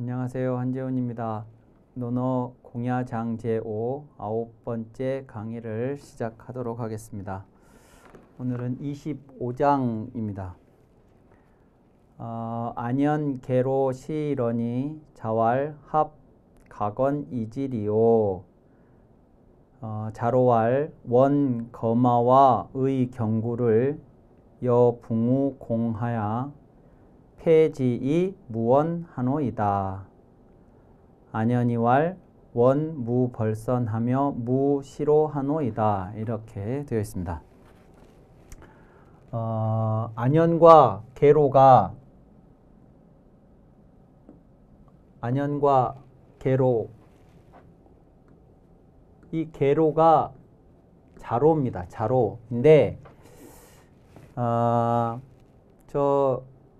안녕하세요. 한재훈입니다. 논어 공야장 제5 9번째 강의를 시작하도록 하겠습니다. 오늘은 25장입니다. 안연, 계로, 시러니, 자왈, 합, 가건, 이지리오, 자로왈, 원, 거마와 의 경구를 여, 붕우, 공하야 폐지이 무원하노이다. 안연이왈 원 무벌선하며 무시로하노이다. 이렇게 되어 있습니다. 안연과 계로 이 계로가 자로입니다. 자로인데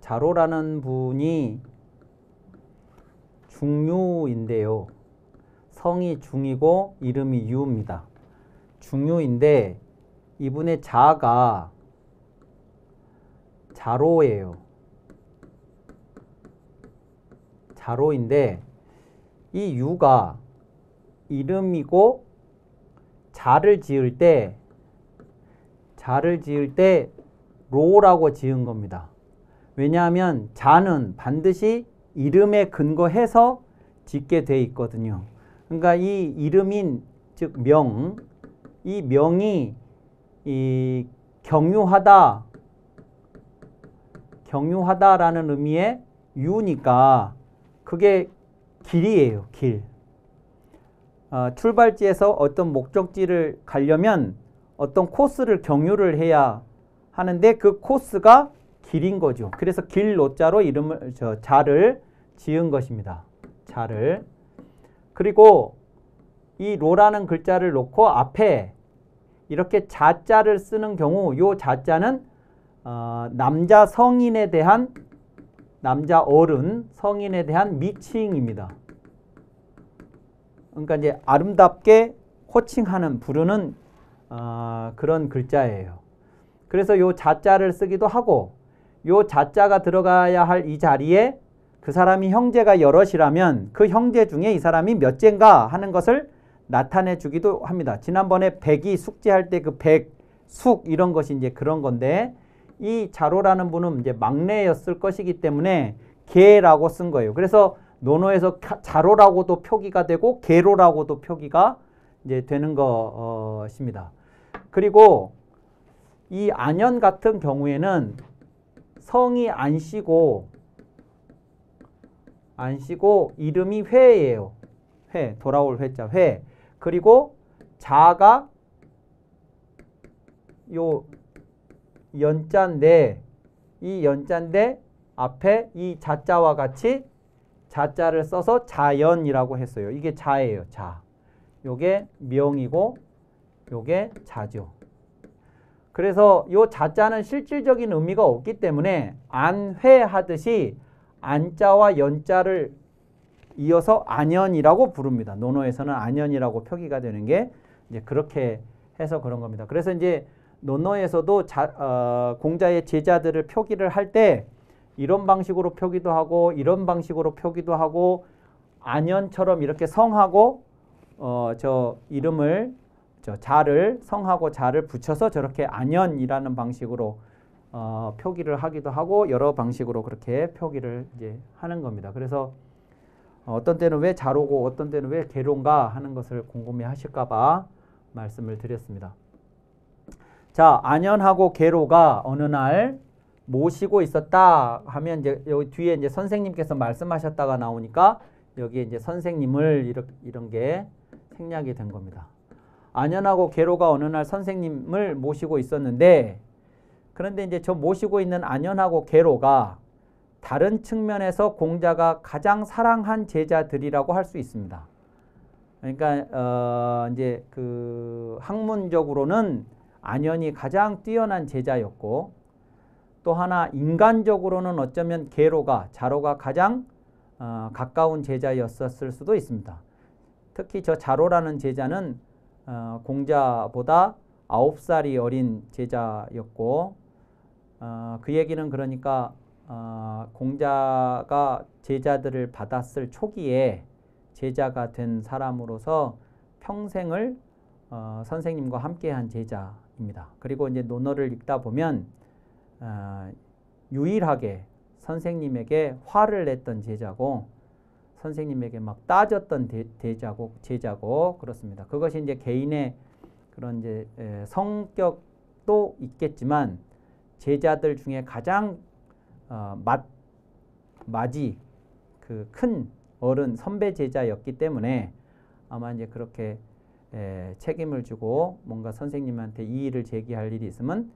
자로라는 분이 중유인데요. 성이 중이고 이름이 유입니다. 중유인데 이분의 자가 자로예요. 자로인데 이 유가 이름이고 자를 지을 때 로라고 지은 겁니다. 왜냐하면 자는 반드시 이름에 근거해서 짓게 돼 있거든요. 그러니까 이 이름인 즉 명, 이 명이 이 경유하다라는 의미의 유니까 그게 길이에요. 길. 출발지에서 어떤 목적지를 가려면 어떤 코스를 경유를 해야 하는데 그 코스가 길인 거죠. 그래서 길로자로 자를 지은 것입니다. 자를. 그리고 이 로라는 글자를 놓고 앞에 이렇게 자자를 쓰는 경우 요 자자는 남자 성인에 대한 남자 어른 성인에 대한 미칭입니다. 그러니까 이제 아름답게 호칭하는 부르는 그런 글자예요. 그래서 요 자자를 쓰기도 하고 요 자자가 들어가야 할 이 자리에 그 사람이 형제가 여럿이라면 그 형제 중에 이 사람이 몇째인가 하는 것을 나타내 주기도 합니다. 지난번에 백이 숙제할 때 그 백, 숙 이런 것이 이제 그런 건데 이 자로라는 분은 이제 막내였을 것이기 때문에 계라고 쓴 거예요. 그래서 논어에서 자로라고도 표기가 되고 계로라고도 표기가 이제 되는 것입니다. 그리고 이 안연 같은 경우에는 성이 안 쉬고 이름이 회예요. 회, 돌아올 회자 회. 그리고 자가 요 연자인데 이 연자인데 앞에 이 자자와 같이 자자를 써서 자연이라고 했어요. 이게 자예요. 자. 요게 명이고 요게 자죠. 그래서 요 자자는 실질적인 의미가 없기 때문에 안회하듯이 안자와 연자를 이어서 안연이라고 부릅니다. 논어에서는 안연이라고 표기가 되는 게 이제 그렇게 해서 그런 겁니다. 그래서 이제 논어에서도 공자의 제자들을 표기를 할 때 이런 방식으로 표기도 하고 이런 방식으로 표기도 하고 안연처럼 이렇게 성하고 이름을 자를 성하고 자를 붙여서 저렇게 안연이라는 방식으로 표기를 하기도 하고 여러 방식으로 그렇게 표기를 이제 하는 겁니다. 그래서 어떤 때는 왜 자로고 어떤 때는 왜 계로인가 하는 것을 궁금해 하실까봐 말씀을 드렸습니다. 자, 안연하고 계로가 어느 날 모시고 있었다 하면 이제 여기 뒤에 이제 선생님께서 말씀하셨다가 나오니까 여기에 이제 선생님을 이런 게 생략이 된 겁니다. 안연하고 계로가 어느 날 선생님을 모시고 있었는데 그런데 이제 저 모시고 있는 안연하고 계로가 다른 측면에서 공자가 가장 사랑한 제자들이라고 할 수 있습니다. 그러니까 이제 그 학문적으로는 안연이 가장 뛰어난 제자였고 또 하나 인간적으로는 어쩌면 자로가 가장 가까운 제자였었을 수도 있습니다. 특히 저 자로라는 제자는 공자보다 9살이 어린 제자였고 그 얘기는 그러니까 공자가 제자들을 받았을 초기에 제자가 된 사람으로서 평생을 선생님과 함께한 제자입니다. 그리고 이제 논어를 읽다 보면 유일하게 선생님에게 화를 냈던 제자고 선생님에게 막 따졌던 제자고 그렇습니다. 그것이 이제 개인의 그런 이제 성격도 있겠지만 제자들 중에 가장 맞이 그 큰 어른 선배 제자였기 때문에 아마 이제 그렇게 책임을 주고 뭔가 선생님한테 이의를 제기할 일이 있으면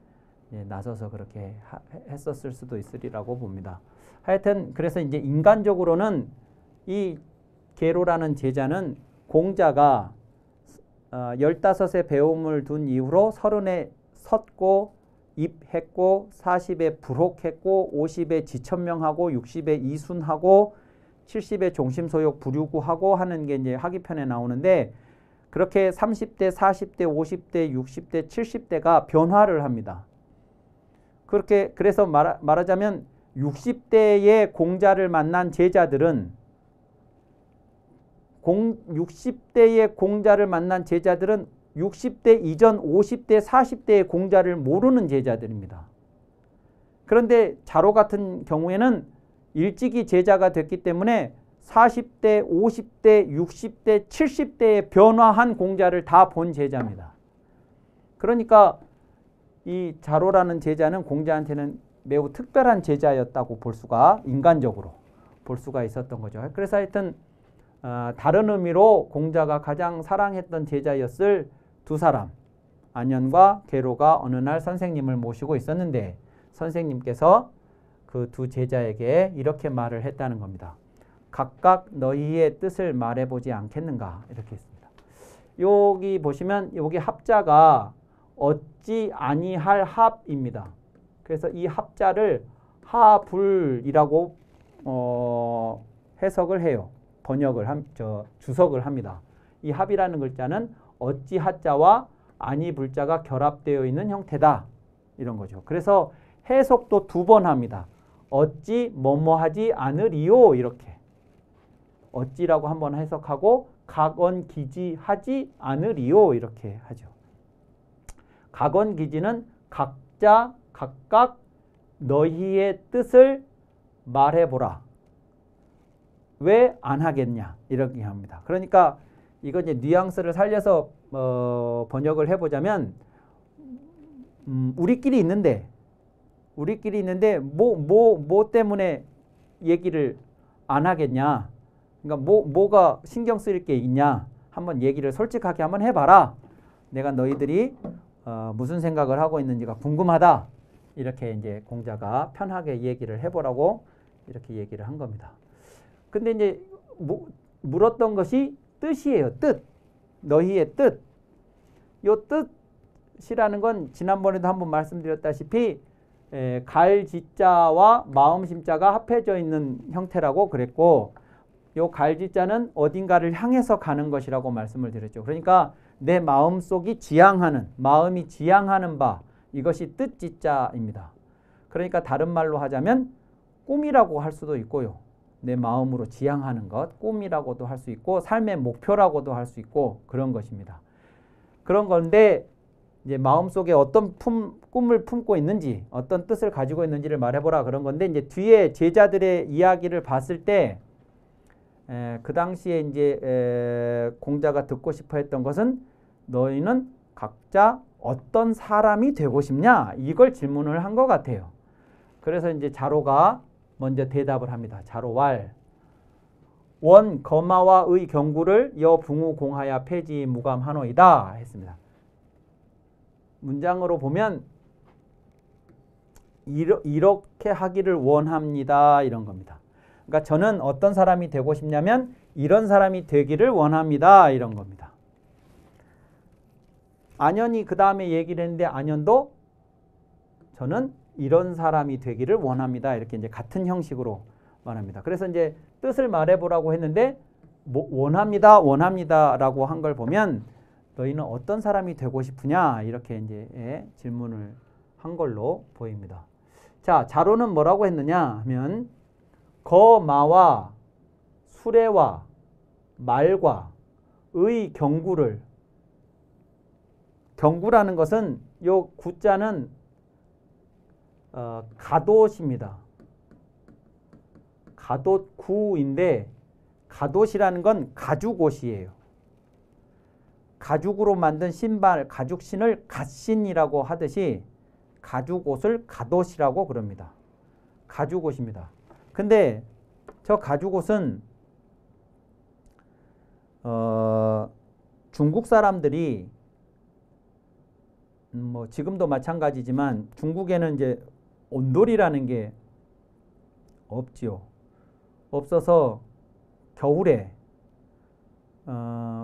나서서 그렇게 했었을 수도 있으리라고 봅니다. 하여튼 그래서 이제 인간적으로는 이 계로라는 제자는 공자가 15의 배움을 둔 이후로 30에 섰고 입했고 40에 불혹했고 50에 지천명하고 60에 이순하고 70에 종심소욕 부류구하고 하는 게 이제 하기편에 나오는데 그렇게 30대, 40대, 50대, 60대, 70대가 변화를 합니다. 그렇게 그래서 말하자면 60대의 공자를 만난 제자들은 60대의 공자를 만난 제자들은 60대 이전 50대, 40대의 공자를 모르는 제자들입니다. 그런데 자로 같은 경우에는 일찍이 제자가 됐기 때문에 40대, 50대, 60대, 70대의 변화한 공자를 다 본 제자입니다. 그러니까 이 자로라는 제자는 공자한테는 매우 특별한 제자였다고 볼 수가 인간적으로 볼 수가 있었던 거죠. 그래서 하여튼 다른 의미로 공자가 가장 사랑했던 제자였을 두 사람 안현과 계로가 어느 날 선생님을 모시고 있었는데 선생님께서 그 두 제자에게 이렇게 말을 했다는 겁니다. 각각 너희의 뜻을 말해보지 않겠는가 이렇게 했습니다. 여기 보시면 여기 합자가 어찌 아니할 합입니다. 그래서 이 합자를 하불이라고 해석을 해요. 주석을 합니다. 이 합이라는 글자는 어찌 하자와 아니 불자가 결합되어 있는 형태다. 이런 거죠. 그래서 해석도 두 번 합니다. 어찌 뭐뭐하지 않으리요 이렇게. 어찌라고 한번 해석하고 각언기지하지 않으리요 이렇게 하죠. 각언기지는 각자 각각 너희의 뜻을 말해보라. 왜 안 하겠냐 이렇게 합니다. 그러니까 이거 이제 뉘앙스를 살려서 번역을 해보자면 우리끼리 있는데 뭐 때문에 얘기를 안 하겠냐. 그러니까 뭐가 신경 쓰일 게 있냐. 한번 얘기를 솔직하게 한번 해봐라. 내가 너희들이 무슨 생각을 하고 있는지가 궁금하다. 이렇게 이제 공자가 편하게 얘기를 해보라고 이렇게 얘기를 한 겁니다. 근데 이제 물었던 것이 뜻이에요. 뜻. 너희의 뜻. 요 뜻이라는 건 지난번에도 한번 말씀드렸다시피 갈지자와 마음심자가 합해져 있는 형태라고 그랬고 요 갈지자는 어딘가를 향해서 가는 것이라고 말씀을 드렸죠. 그러니까 내 마음속이 마음이 지향하는 바 이것이 뜻지자입니다. 그러니까 다른 말로 하자면 꿈이라고 할 수도 있고요. 내 마음으로 지향하는 것, 꿈이라고도 할 수 있고 삶의 목표라고도 할 수 있고 그런 것입니다. 그런 건데 이제 마음속에 어떤 꿈을 품고 있는지 어떤 뜻을 가지고 있는지를 말해보라 그런 건데 이제 뒤에 제자들의 이야기를 봤을 때 그 당시에 이제 공자가 듣고 싶어 했던 것은 너희는 각자 어떤 사람이 되고 싶냐 이걸 질문을 한 것 같아요. 그래서 이제 자로가 먼저 대답을 합니다. 자로왈 원 거마와 의 경구를 여붕우 공하야 폐지 무감하노이다 했습니다. 문장으로 보면 이렇게 하기를 원합니다 이런 겁니다. 그러니까 저는 어떤 사람이 되고 싶냐면 이런 사람이 되기를 원합니다 이런 겁니다. 안현이 그 다음에 얘기를 했는데 안현도 저는 이런 사람이 되기를 원합니다 이렇게 이제 같은 형식으로 말합니다. 그래서 이제 뜻을 말해보라고 했는데 원합니다라고 한 걸 보면 너희는 어떤 사람이 되고 싶으냐 이렇게 이제 질문을 한 걸로 보입니다. 자, 자로는 뭐라고 했느냐 하면 거마와 수레와 말과 의 경구를, 경구라는 것은 요 구자는 가돛입니다. 가돛구인데 가돛이라는 건 가죽옷이에요. 가죽으로 만든 신발, 가죽신을 갓신이라고 하듯이 가죽옷을 가돛이라고 그럽니다. 가죽옷입니다. 근데 저 가죽옷은 중국 사람들이 뭐 지금도 마찬가지지만 중국에는 이제 온돌이라는 게 없지요. 없어서 겨울에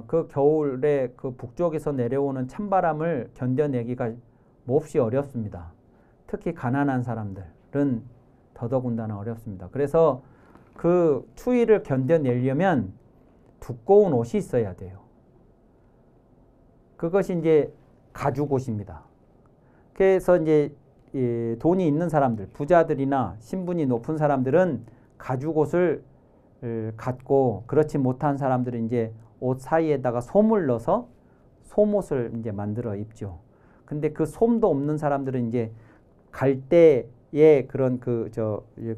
그 겨울에 그 북쪽에서 내려오는 찬바람을 견뎌내기가 몹시 어렵습니다. 특히 가난한 사람들은 더더군다나 어렵습니다. 그래서 그 추위를 견뎌내려면 두꺼운 옷이 있어야 돼요. 그것이 이제 가죽옷입니다. 그래서 이제 돈이 있는 사람들, 부자들이나 신분이 높은 사람들은 가죽옷을 갖고, 그렇지 못한 사람들은 이제 옷 사이에다가 솜을 넣어서 솜옷을 이제 만들어 입죠. 근데 그 솜도 없는 사람들은 이제 갈대의 그런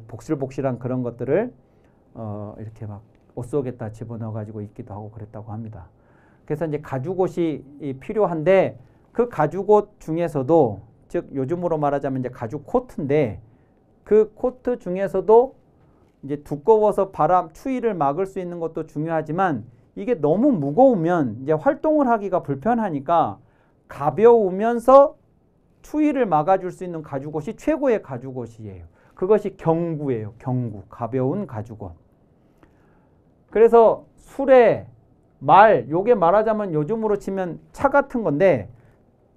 복실복실한 그런 것들을 이렇게 막 옷 속에다 집어넣어 가지고 입기도 하고 그랬다고 합니다. 그래서 이제 가죽옷이 필요한데 그 가죽옷 중에서도, 즉 요즘으로 말하자면 이제 가죽 코트인데, 그 코트 중에서도 이제 두꺼워서 추위를 막을 수 있는 것도 중요하지만 이게 너무 무거우면 이제 활동을 하기가 불편하니까 가벼우면서 추위를 막아줄 수 있는 가죽옷이 최고의 가죽옷이에요. 그것이 경구예요. 경구. 가벼운 가죽옷. 그래서 수레, 말, 요게 말하자면 요즘으로 치면 차 같은 건데,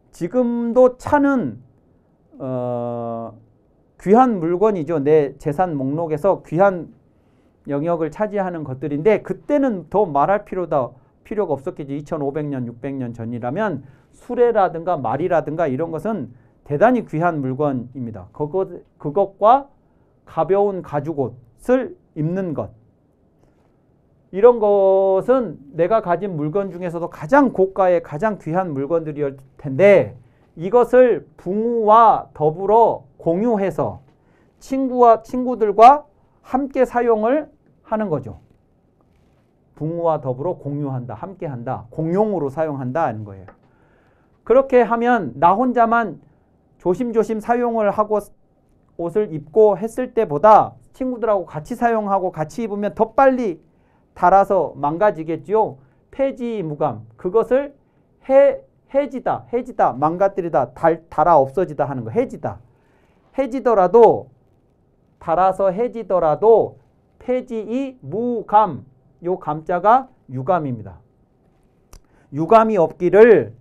지금도 차는 귀한 물건이죠. 내 재산 목록에서 귀한 영역을 차지하는 것들인데, 그때는 더 말할 필요가 없었겠죠. 2500년, 600년 전이라면 수레라든가 말이라든가 이런 것은 대단히 귀한 물건입니다. 그것과 가벼운 가죽옷을 입는 것, 이런 것은 내가 가진 물건 중에서도 가장 고가의 가장 귀한 물건들이었을 텐데, 이것을 부모와 더불어 공유해서 친구들과 함께 사용을 하는 거죠. 부모와 더불어 공유한다, 함께한다, 공용으로 사용한다 하는 거예요. 그렇게 하면 나 혼자만 조심조심 사용을 하고 옷을 입고 했을 때보다 친구들하고 같이 사용하고 같이 입으면 더 빨리 닳아서 망가지겠지요. 폐지무감, 그것을 해지다, 망가뜨리다, 닳아 없어지다 하는 거. 해지더라도, 닳아서 해지더라도 폐지이 무감, 요 감자가 유감입니다. 유감이 없기를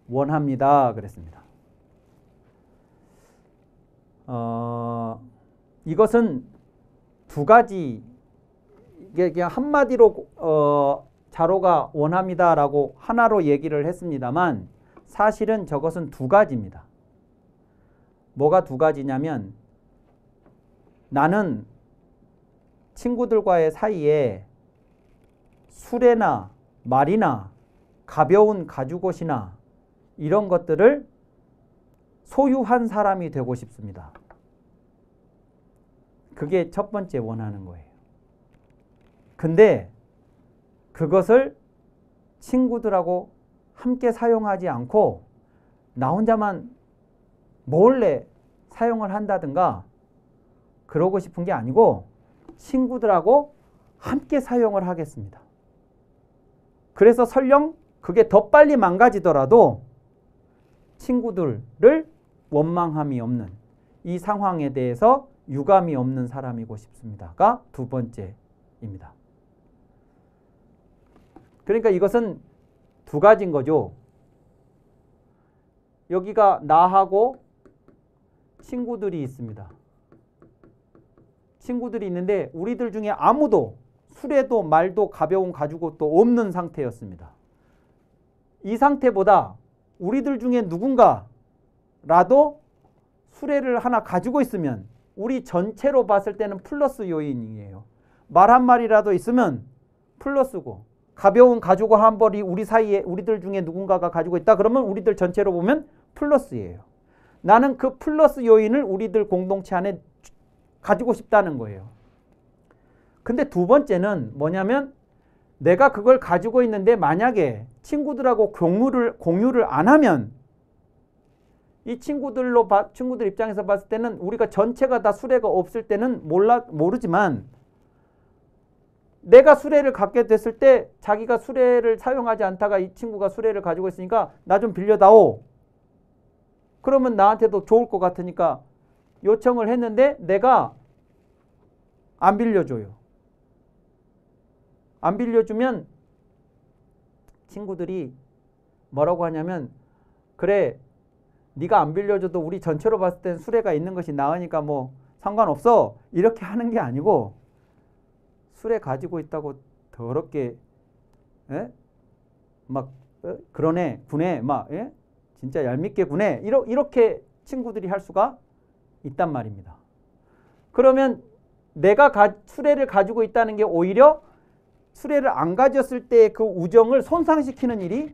원합니다. 그랬습니다. 이것은 두 가지, 이게 그냥 한마디로 자로가 원합니다라고 하나로 얘기를 했습니다만, 사실은 저것은 두 가지입니다. 뭐가 두 가지냐면, 나는 친구들과의 사이에 수레나 말이나 가벼운 가죽옷이나 이런 것들을 소유한 사람이 되고 싶습니다. 그게 첫 번째 원하는 거예요. 근데 그것을 친구들하고 함께 사용하지 않고 나 혼자만 몰래 사용을 한다든가 그러고 싶은 게 아니고 친구들하고 함께 사용을 하겠습니다. 그래서 설령 그게 더 빨리 망가지더라도 친구들을 원망함이 없는, 이 상황에 대해서 유감이 없는 사람이고 싶습니다가 두 번째입니다. 그러니까 이것은 두 가지인 거죠. 여기가 나하고 친구들이 있습니다. 친구들이 있는데 우리들 중에 아무도 수레도 말도 가벼운 가죽옷도 없는 상태였습니다. 이 상태보다 우리들 중에 누군가라도 수레를 하나 가지고 있으면 우리 전체로 봤을 때는 플러스 요인이에요. 말 한 마리라도 있으면 플러스고, 가벼운 가죽 한 벌이 우리 사이에 우리들 중에 누군가가 가지고 있다 그러면 우리들 전체로 보면 플러스예요. 나는 그 플러스 요인을 우리들 공동체 안에 가지고 싶다는 거예요. 근데 두 번째는 뭐냐면 내가 그걸 가지고 있는데 만약에 친구들하고 공유를 안 하면 이 친구들 입장에서 봤을 때는 우리가 전체가 다 수레가 없을 때는 모르지만 내가 수레를 갖게 됐을 때 자기가 수레를 사용하지 않다가 이 친구가 수레를 가지고 있으니까 나 좀 빌려다오. 그러면 나한테도 좋을 것 같으니까 요청을 했는데 내가 안 빌려줘요. 안 빌려주면 친구들이 뭐라고 하냐면 그래 네가 안 빌려줘도 우리 전체로 봤을 땐 수레가 있는 것이 나으니까 뭐 상관없어 이렇게 하는 게 아니고 수레 가지고 있다고 더럽게 막 그러네 구네 막 진짜 얄밉게 구네 이렇게 친구들이 할 수가 있단 말입니다. 그러면 내가 수레를 가지고 있다는 게 오히려 수레를 안 가졌을 때 그 우정을 손상시키는 일이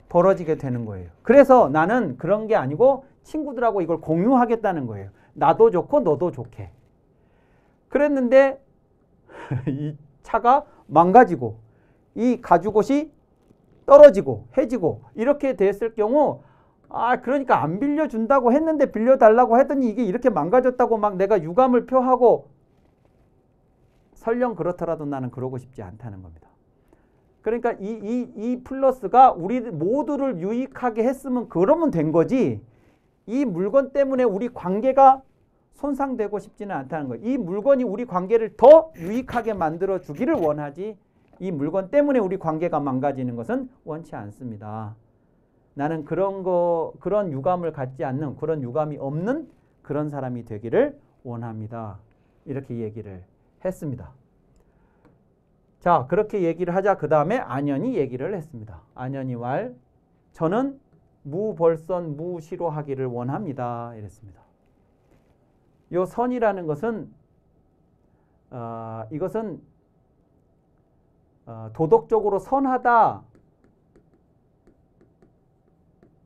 벌어지게 되는 거예요. 그래서 나는 그런 게 아니고 친구들하고 이걸 공유하겠다는 거예요. 나도 좋고 너도 좋게. 그랬는데 이 차가 망가지고 이 가죽옷이 떨어지고 해지고 이렇게 됐을 경우 그러니까 안 빌려준다고 했는데 빌려달라고 했더니 이게 이렇게 망가졌다고 막 내가 유감을 표하고 설령 그렇더라도 나는 그러고 싶지 않다는 겁니다. 그러니까 이 플러스가 우리 모두를 유익하게 했으면 그러면 된 거지 이 물건 때문에 우리 관계가 손상되고 싶지는 않다는 거예요. 이 물건이 우리 관계를 더 유익하게 만들어 주기를 원하지 이 물건 때문에 우리 관계가 망가지는 것은 원치 않습니다. 나는 그런 유감을 갖지 않는 그런 유감이 없는 그런 사람이 되기를 원합니다. 이렇게 얘기를 했습니다. 자, 그렇게 얘기를 하자 그 다음에 안연이 얘기를 했습니다. 안연이 말 저는 무벌선 무시로하기를 원합니다. 이랬습니다. 요 선이라는 것은 이것은 도덕적으로 선하다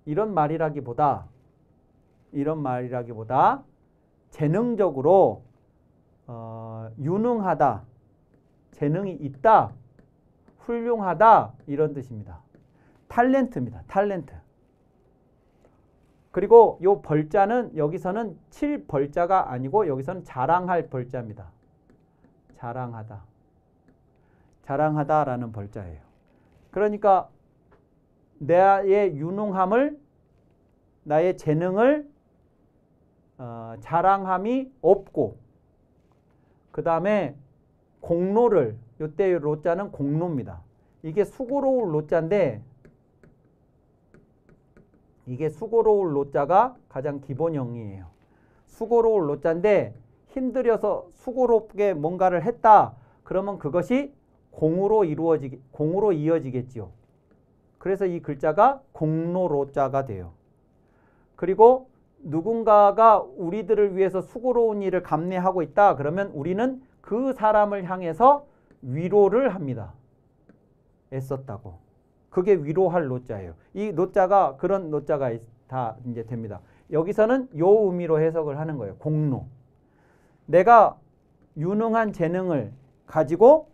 이런 말이라기보다 재능적으로 유능하다, 재능이 있다, 훌륭하다 이런 뜻입니다. 탤런트입니다. 탤런트. 그리고 요 벌자는 여기서는 칠 벌자가 아니고 여기서는 자랑할 벌자입니다. 자랑하다. 자랑하다라는 벌자예요. 그러니까 나의 유능함을 나의 재능을 자랑함이 없고 그 다음에 공로를 요때 로자는 공로입니다. 이게 수고로울 로자인데 이게 수고로울 로자가 가장 기본형이에요. 수고로울 로자인데 힘들여서 수고롭게 뭔가를 했다. 그러면 그것이 공으로 이어지겠지요. 그래서 이 글자가 공로로자가 돼요. 그리고 누군가가 우리들을 위해서 수고로운 일을 감내하고 있다. 그러면 우리는 그 사람을 향해서 위로를 합니다. 애썼다고. 그게 위로할 노자예요. 이 노자가 그런 노자가 다 이제 됩니다. 여기서는 요 의미로 해석을 하는 거예요. 공로. 내가 유능한 재능을 가지고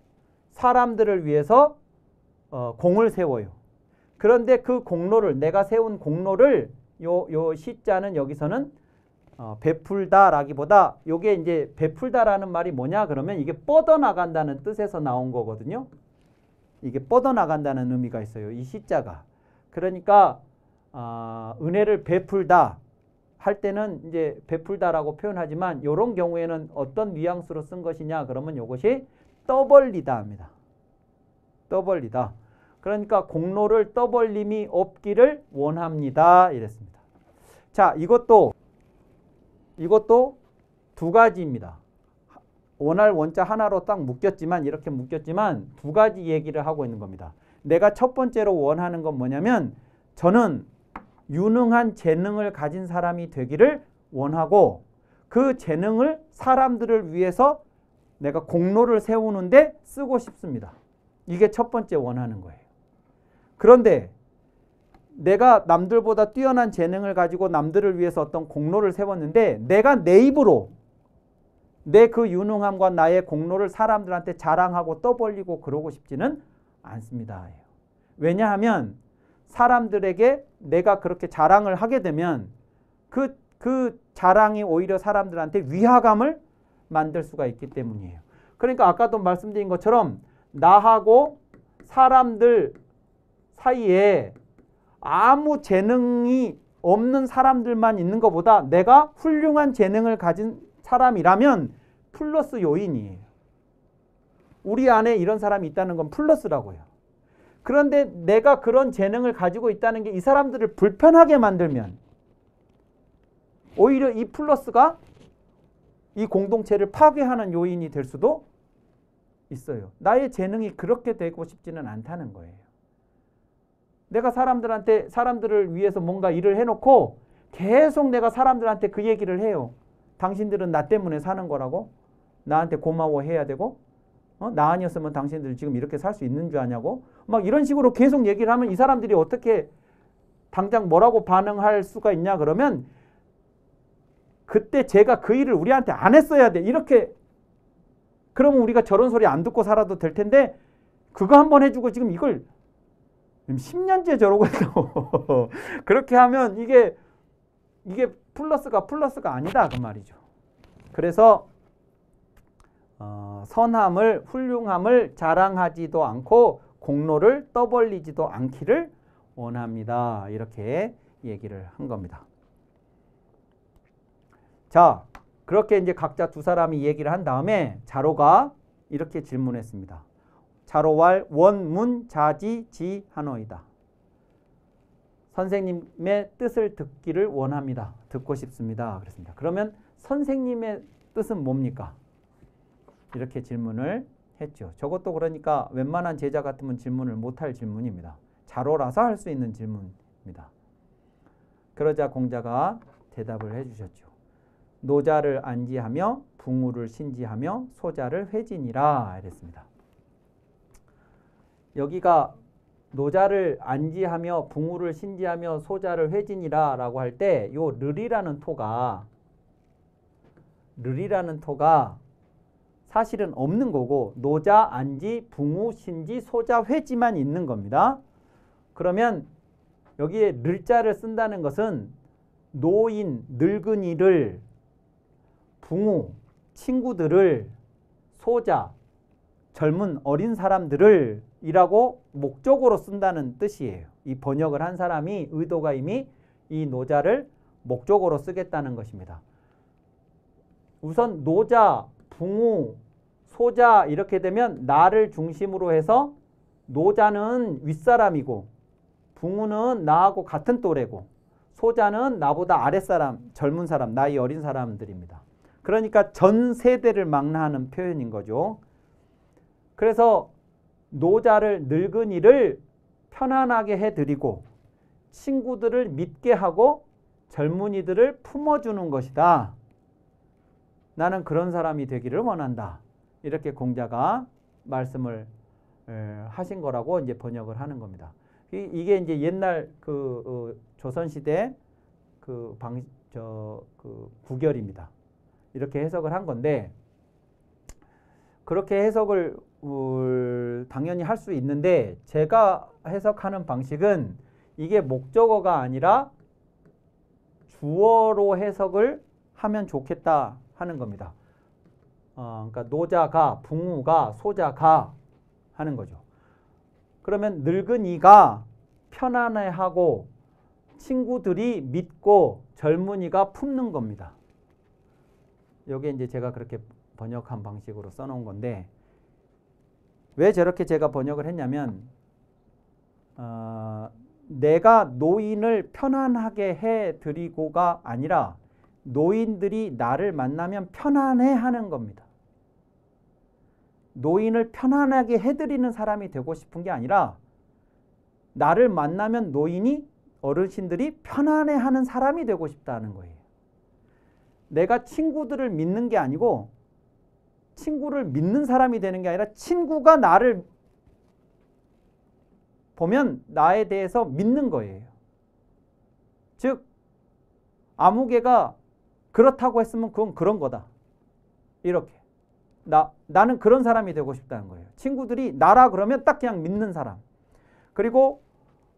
사람들을 위해서 공을 세워요. 그런데 그 공로를 내가 세운 공로를 요 시자는 여기서는 베풀다라기보다 요게 이제 베풀다라는 말이 뭐냐 그러면 이게 뻗어나간다는 뜻에서 나온 거거든요. 이게 뻗어나간다는 의미가 있어요. 이 시자가. 그러니까 은혜를 베풀다 할 때는 이제 베풀다라고 표현하지만 이런 경우에는 어떤 뉘앙스로 쓴 것이냐 그러면 이것이 떠벌리다 합니다. 떠벌리다. 그러니까 공로를 떠벌림이 없기를 원합니다. 이랬습니다. 자, 이것도 두 가지입니다. 원할 원자 하나로 딱 묶였지만 이렇게 묶였지만 두 가지 얘기를 하고 있는 겁니다. 내가 첫 번째로 원하는 건 뭐냐면 저는 유능한 재능을 가진 사람이 되기를 원하고 그 재능을 사람들을 위해서 내가 공로를 세우는데 쓰고 싶습니다. 이게 첫 번째 원하는 거예요. 그런데 내가 남들보다 뛰어난 재능을 가지고 남들을 위해서 어떤 공로를 세웠는데 내가 내 입으로 내 그 유능함과 나의 공로를 사람들한테 자랑하고 떠벌리고 그러고 싶지는 않습니다. 왜냐하면 사람들에게 내가 그렇게 자랑을 하게 되면 그 자랑이 오히려 사람들한테 위화감을 만들 수가 있기 때문이에요. 그러니까 아까도 말씀드린 것처럼 나하고 사람들 사이에 아무 재능이 없는 사람들만 있는 것보다 내가 훌륭한 재능을 가진 사람이라면 플러스 요인이에요. 우리 안에 이런 사람이 있다는 건 플러스라고요. 그런데 내가 그런 재능을 가지고 있다는 게 이 사람들을 불편하게 만들면 오히려 이 플러스가 이 공동체를 파괴하는 요인이 될 수도 있어요. 나의 재능이 그렇게 되고 싶지는 않다는 거예요. 내가 사람들을 위해서 뭔가 일을 해놓고 계속 내가 사람들한테 그 얘기를 해요. 당신들은 나 때문에 사는 거라고? 나한테 고마워해야 되고? 나 아니었으면 당신들 지금 이렇게 살 수 있는 줄 아냐고? 막 이런 식으로 계속 얘기를 하면 이 사람들이 어떻게 당장 뭐라고 반응할 수가 있냐 그러면 그때 제가 그 일을 우리한테 안 했어야 돼. 이렇게 그러면 우리가 저런 소리 안 듣고 살아도 될 텐데 그거 한번 해주고 지금 이걸 10년째 저러고 있다고. 그렇게 하면 이게 플러스가 아니다 그 말이죠. 그래서 선함을 훌륭함을 자랑하지도 않고 공로를 떠벌리지도 않기를 원합니다. 이렇게 얘기를 한 겁니다. 자, 그렇게 이제 각자 두 사람이 얘기를 한 다음에 자로가 이렇게 질문했습니다. 자로왈 원문자지지하노이다. 선생님의 뜻을 듣기를 원합니다. 듣고 싶습니다. 그랬습니다. 그러면 선생님의 뜻은 뭡니까? 이렇게 질문을 했죠. 저것도 그러니까 웬만한 제자 같으면 질문을 못할 질문입니다. 자로라서 할 수 있는 질문입니다. 그러자 공자가 대답을 해주셨죠. 노자를 안지하며 붕우를 신지하며 소자를 회진이라 이랬습니다. 여기가 노자를 안지하며 붕우를 신지하며 소자를 회진이라 라고 할 때 요 르리라는 토가 사실은 없는 거고 노자, 안지, 붕우, 신지, 소자, 회지만 있는 겁니다. 그러면 여기에 르자를 쓴다는 것은 노인, 늙은이를, 붕우, 친구들을, 소자, 젊은 어린 사람들을 이라고 목적으로 쓴다는 뜻이에요. 이 번역을 한 사람이 의도가 이미 이 노자를 목적으로 쓰겠다는 것입니다. 우선 노자, 붕우, 소자 이렇게 되면 나를 중심으로 해서 노자는 윗사람이고 붕우는 나하고 같은 또래고 소자는 나보다 아랫사람, 젊은 사람, 나이 어린 사람들입니다. 그러니까 전 세대를 망라하는 표현인 거죠. 그래서 노자를 늙은이를 편안하게 해드리고 친구들을 믿게 하고 젊은이들을 품어주는 것이다. 나는 그런 사람이 되기를 원한다. 이렇게 공자가 말씀을 하신 거라고 이제 번역을 하는 겁니다. 이게 이제 옛날 조선시대 구결입니다. 이렇게 해석을 한 건데 그렇게 해석을 당연히 할 수 있는데 제가 해석하는 방식은 이게 목적어가 아니라 주어로 해석을 하면 좋겠다 하는 겁니다. 그러니까 노자가, 붕우가, 소자가 하는 거죠. 그러면 늙은이가 편안해하고 친구들이 믿고 젊은이가 품는 겁니다. 여기에 이제 제가 그렇게 번역한 방식으로 써놓은 건데 왜 저렇게 제가 번역을 했냐면 내가 노인을 편안하게 해드리고가 아니라 노인들이 나를 만나면 편안해하는 겁니다. 노인을 편안하게 해드리는 사람이 되고 싶은 게 아니라 나를 만나면 어르신들이 편안해하는 사람이 되고 싶다는 거예요. 내가 친구들을 믿는 게 아니고 친구를 믿는 사람이 되는 게 아니라 친구가 나를 보면 나에 대해서 믿는 거예요. 즉 아무개가 그렇다고 했으면 그건 그런 거다. 이렇게. 나는 그런 사람이 되고 싶다는 거예요. 친구들이 나라 그러면 딱 그냥 믿는 사람. 그리고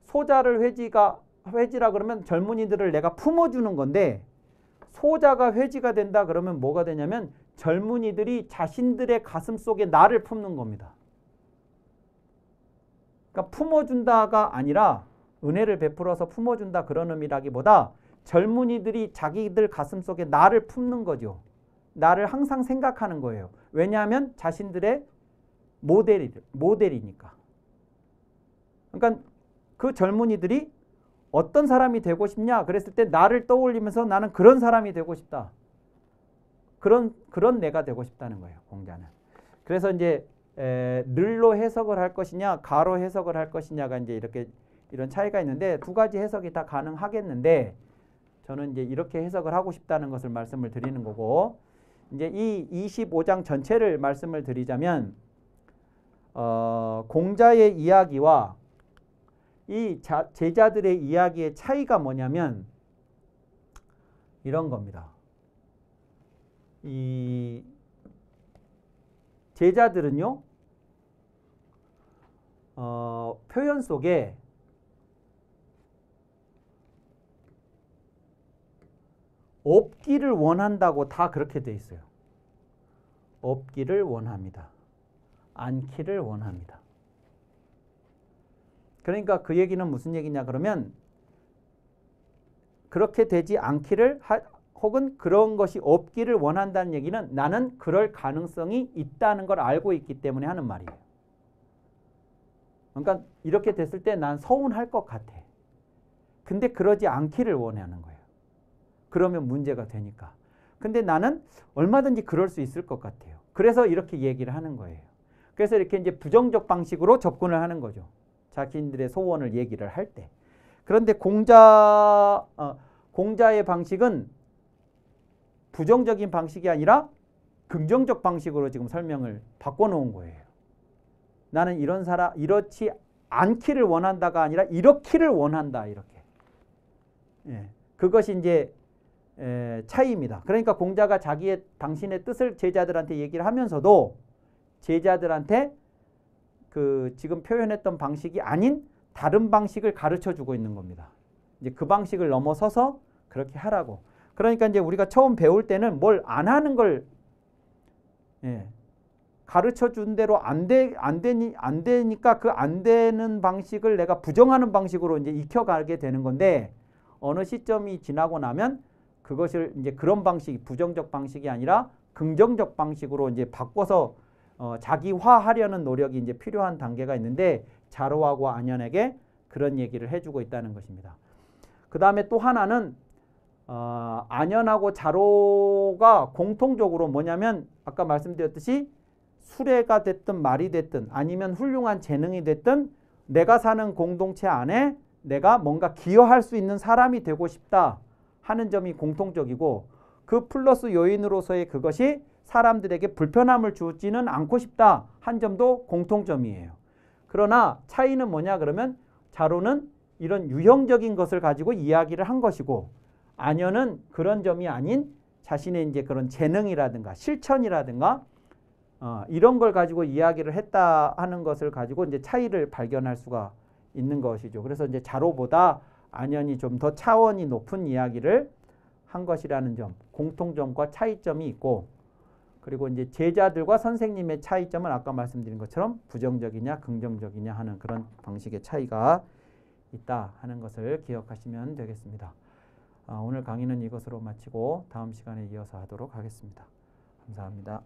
소자를 회지라 그러면 젊은이들을 내가 품어주는 건데 소자가 회지가 된다 그러면 뭐가 되냐면 젊은이들이 자신들의 가슴 속에 나를 품는 겁니다. 그러니까 품어준다가 아니라 은혜를 베풀어서 품어준다 그런 의미라기보다 젊은이들이 자기들 가슴 속에 나를 품는 거죠. 나를 항상 생각하는 거예요. 왜냐하면 자신들의 모델이니까. 그러니까 그 젊은이들이 어떤 사람이 되고 싶냐 그랬을 때 나를 떠올리면서 나는 그런 사람이 되고 싶다. 그런 내가 되고 싶다는 거예요. 공자는. 그래서 이제 늘로 해석을 할 것이냐 가로 해석을 할 것이냐가 이제 이런 차이가 있는데 두 가지 해석이 다 가능하겠는데 저는 이제 이렇게 해석을 하고 싶다는 것을 말씀을 드리는 거고 이제 이 25장 전체를 말씀을 드리자면 공자의 이야기와 이 제자들의 이야기의 차이가 뭐냐면 이런 겁니다. 이 제자들은요 표현 속에 없기를 원한다고 다 그렇게 돼 있어요. 없기를 원합니다. 않기를 원합니다. 그러니까 그 얘기는 무슨 얘기냐 그러면 그렇게 되지 않기를 혹은 그런 것이 없기를 원한다는 얘기는 나는 그럴 가능성이 있다는 걸 알고 있기 때문에 하는 말이에요. 그러니까 이렇게 됐을 때 난 서운할 것 같아. 근데 그러지 않기를 원하는 거예요. 그러면 문제가 되니까. 근데 나는 얼마든지 그럴 수 있을 것 같아요. 그래서 이렇게 얘기를 하는 거예요. 그래서 이렇게 이제 부정적 방식으로 접근을 하는 거죠. 자신들의 소원을 얘기를 할 때. 그런데 공자의 방식은 부정적인 방식이 아니라 긍정적 방식으로 지금 설명을 바꿔놓은 거예요. 나는 이렇지 않기를 원한다가 아니라 이렇기를 원한다. 이렇게. 예, 그것이 이제 차이입니다. 그러니까 공자가 당신의 뜻을 제자들한테 얘기를 하면서도 제자들한테 그 지금 표현했던 방식이 아닌 다른 방식을 가르쳐 주고 있는 겁니다. 이제 그 방식을 넘어서서 그렇게 하라고. 그러니까 이제 우리가 처음 배울 때는 뭘 안 하는 걸 가르쳐 준 대로 안 되니까 그 안 되는 방식을 내가 부정하는 방식으로 이제 익혀가게 되는 건데 어느 시점이 지나고 나면 그것을 이제 그런 방식이 부정적 방식이 아니라 긍정적 방식으로 이제 바꿔서 자기화하려는 노력이 이제 필요한 단계가 있는데 자로하고 안현에게 그런 얘기를 해주고 있다는 것입니다. 그 다음에 또 하나는 안현하고 자로가 공통적으로 뭐냐면 아까 말씀드렸듯이 수레가 됐든 말이 됐든 아니면 훌륭한 재능이 됐든 내가 사는 공동체 안에 내가 뭔가 기여할 수 있는 사람이 되고 싶다 하는 점이 공통적이고 그 플러스 요인으로서의 그것이 사람들에게 불편함을 주지는 않고 싶다 한 점도 공통점이에요. 그러나 차이는 뭐냐 그러면 자로는 이런 유형적인 것을 가지고 이야기를 한 것이고 안현은 그런 점이 아닌 자신의 이제 그런 재능이라든가 실천이라든가 이런 걸 가지고 이야기를 했다 하는 것을 가지고 이제 차이를 발견할 수가 있는 것이죠. 그래서 이제 자로보다 안현이 좀 더 차원이 높은 이야기를 한 것이라는 점, 공통점과 차이점이 있고 그리고 이제 제자들과 선생님의 차이점은 아까 말씀드린 것처럼 부정적이냐 긍정적이냐 하는 그런 방식의 차이가 있다 하는 것을 기억하시면 되겠습니다. 오늘 강의는 이것으로 마치고 다음 시간에 이어서 하도록 하겠습니다. 감사합니다.